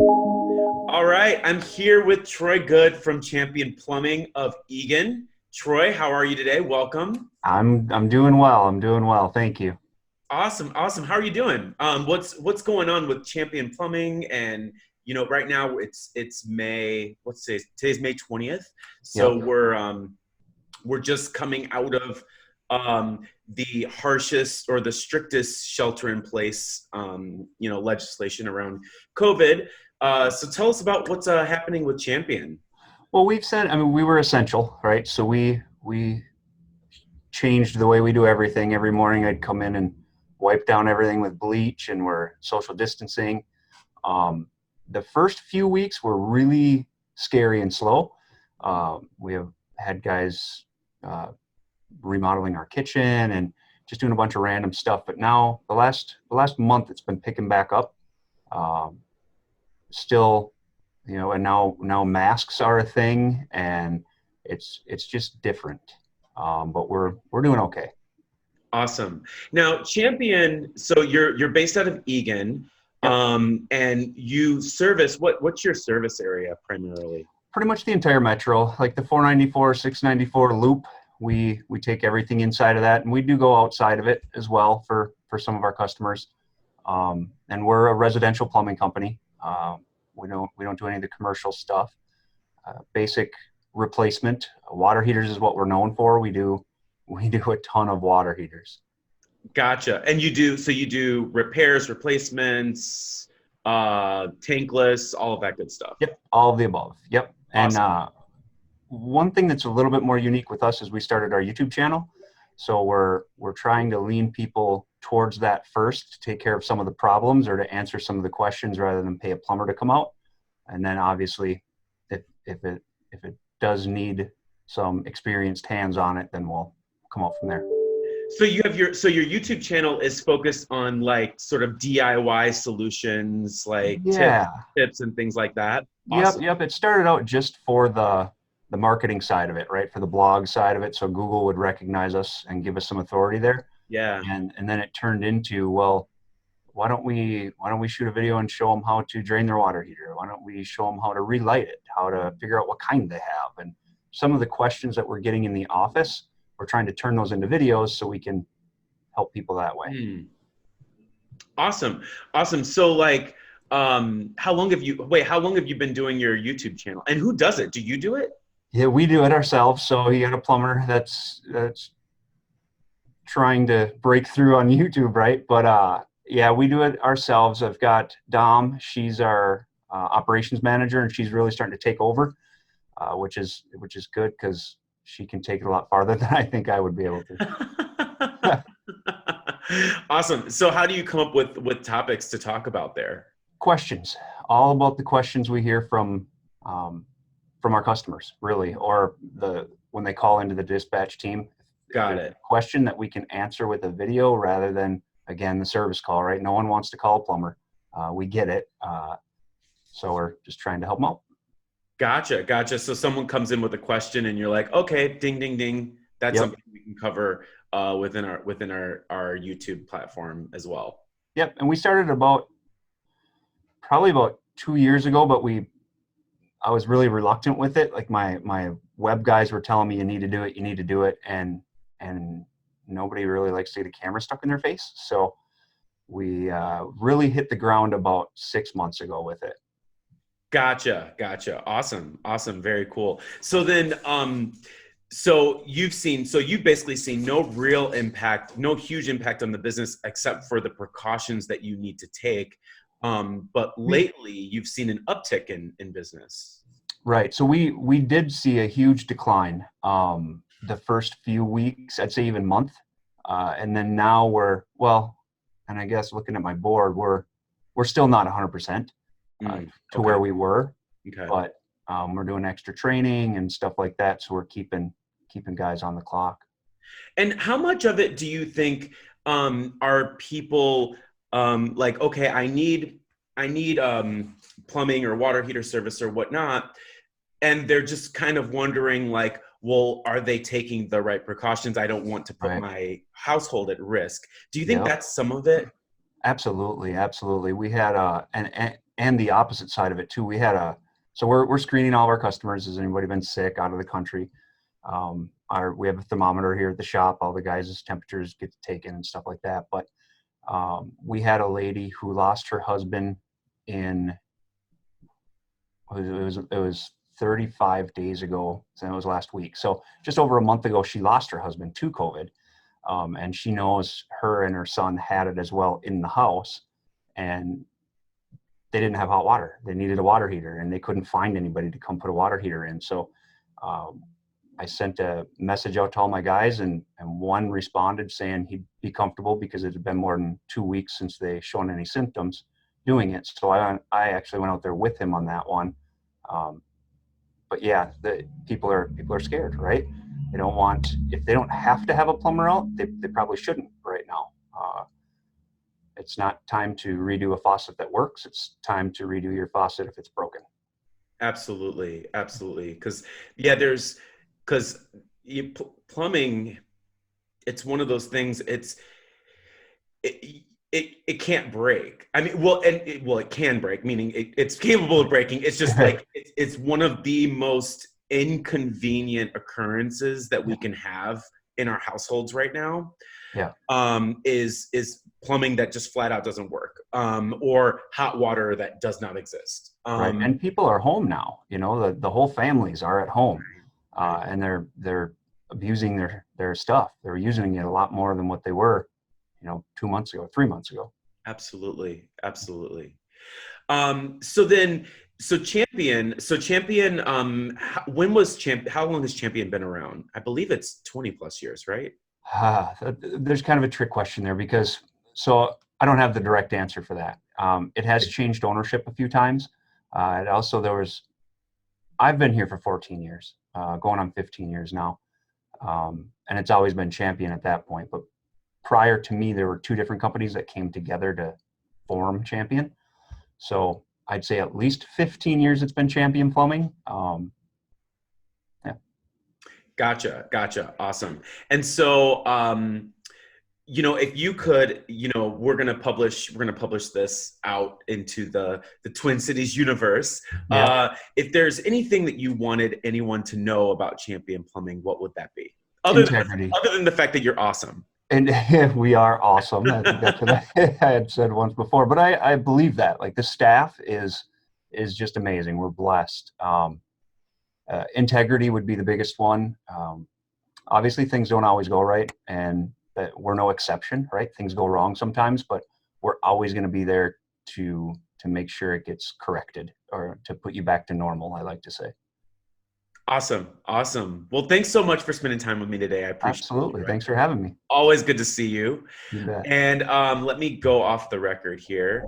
All right, I'm here with Troy Good from Champion Plumbing of Eagan. Troy, how are you today? Welcome. I'm doing well. I'm doing well. Thank you. Awesome, awesome. How are you doing? What's going on with Champion Plumbing? And right now it's May. What's today? Today's May 20th. So Yep. we're just coming out of the harshest or the strictest shelter in place legislation around COVID. So tell us about what's happening with Champion. Well, we've said, I mean, we were essential, right? So we changed the way we do everything. Every morning I'd come in and wipe down everything with bleach, and we're social distancing. The first few weeks were really scary and slow. We have had guys remodeling our kitchen and just doing a bunch of random stuff. But now the last month, it's been picking back up. Um, Still, and now masks are a thing, and it's just different. But we're doing okay. Awesome. Now, Champion, so you're based out of Eagan, Yep. and you service what's your service area primarily? Pretty much the entire metro, like the 494, 694 loop. We take everything inside of that, and we do go outside of it as well for some of our customers. And we're a residential plumbing company. We don't do any of the commercial stuff. Basic replacement. Water heaters is what we're known for. We do a ton of water heaters. Gotcha. And you do repairs, replacements, tankless, all of that good stuff. Yep, all of the above. Yep. And Awesome. one thing that's a little bit more unique with us is we started our YouTube channel. So we're trying to lean people towards that first to take care of some of the problems or to answer some of the questions rather than pay a plumber to come out. And then obviously, if it does need some experienced hands on it, then we'll come out from there. So your YouTube channel is focused on like sort of DIY solutions, like Yeah. tips and things like that. Yep. Awesome. Yep. It started out just for the marketing side of it, right? For the blog side of it. So Google would recognize us and give us some authority there. Yeah. And then it turned into, well, why don't we shoot a video and show them how to drain their water heater? Why don't we show them how to relight it, how to figure out what kind they have? And some of the questions that we're getting in the office, we're trying to turn those into videos so we can help people that way. Hmm. Awesome. Awesome. So like, how long have you been doing your YouTube channel? And who does it? Do you do it? Yeah, we do it ourselves. So you got a plumber that's trying to break through on YouTube, right? But yeah, we do it ourselves. I've got Dom. She's our operations manager, and she's really starting to take over, which is good because she can take it a lot farther than I think I would be able to. Awesome. So how do you come up with topics to talk about there? Questions, all about the questions we hear from our customers, really, or when they call into the dispatch team. Got There's it. a question that we can answer with a video rather than, again, the service call, right? No one wants to call a plumber. We get it. So we're just trying to help them out. Gotcha. Gotcha. So someone comes in with a question and you're like, okay, ding, ding, ding. That's Yep. something we can cover within our YouTube platform as well. Yep. And we started probably about 2 years ago, but I was really reluctant with it. Like my web guys were telling me, you need to do it, you need to do it. And nobody really likes to get a camera stuck in their face. So we really hit the ground about 6 months ago with it. Gotcha. Gotcha. Awesome. Awesome. Very cool. So then, so you've basically seen no real impact, no huge impact on the business except for the precautions that you need to take. But lately you've seen an uptick in business. Right. So we did see a huge decline the first few weeks, I'd say even month. And then now and I guess looking at my board, we're still not 100% to Okay. where we were, Okay. but we're doing extra training and stuff like that. So we're keeping guys on the clock. And how much of it do you think are people like, okay, I need plumbing or water heater service or whatnot, and they're just kind of wondering like, well, are they taking the right precautions? I don't want to put Right. my household at risk. Do you think Yep. that's some of it? Absolutely. Absolutely. We had, and and the opposite side of it too. So we're screening all of our customers. Has anybody been sick out of the country? We have a thermometer here at the shop. All the guys' temperatures get taken and stuff like that. But we had a lady who lost her husband in, it was 35 days ago. So it was last week. So just over a month ago, she lost her husband to COVID. And she knows her and her son had it as well in the house, and they didn't have hot water. They needed a water heater, and they couldn't find anybody to come put a water heater in. So I sent a message out to all my guys, and one responded saying he'd be comfortable because it had been more than 2 weeks since they shown any symptoms doing it. So I actually went out there with him on that one. But yeah, the people are scared, right? They don't want, if they don't have to have a plumber out, they probably shouldn't right now. It's not time to redo a faucet that works. It's time to redo your faucet if it's broken. Absolutely. Absolutely. Because plumbing, it's one of those things, it can't break. I mean, it can break, meaning it's capable of breaking. It's just like, it's one of the most inconvenient occurrences that we can have in our households right now. Yeah. Is plumbing that just flat out doesn't work, or hot water that does not exist. Right. And people are home now, the whole families are at home, and they're abusing their stuff. They're using it a lot more than what they were, 2 months ago, 3 months ago. Absolutely. Absolutely. So Champion, how long has Champion been around? I believe it's 20 plus years, right? There's kind of a trick question there so I don't have the direct answer for that. It has changed ownership a few times. And also I've been here for 14 years, going on 15 years now. And it's always been Champion at that point. But prior to me, there were two different companies that came together to form Champion. So I'd say at least 15 years it's been Champion Plumbing. Yeah. Gotcha. Awesome. And so, if you could, we're going to publish this out into the Twin Cities universe. Yeah. If there's anything that you wanted anyone to know about Champion Plumbing, what would that be? Other than the fact that you're awesome. And we are awesome. I think that's what I had said once before, but I believe that, like, the staff is just amazing. We're blessed. Integrity would be the biggest one. Obviously things don't always go right, and we're no exception, right? Things go wrong sometimes, but we're always going to be there to make sure it gets corrected, or to put you back to normal, I like to say. Awesome. Well, thanks so much for spending time with me today. I appreciate it. Absolutely. Thanks for having me. Always good to see you. You bet. And let me go off the record here.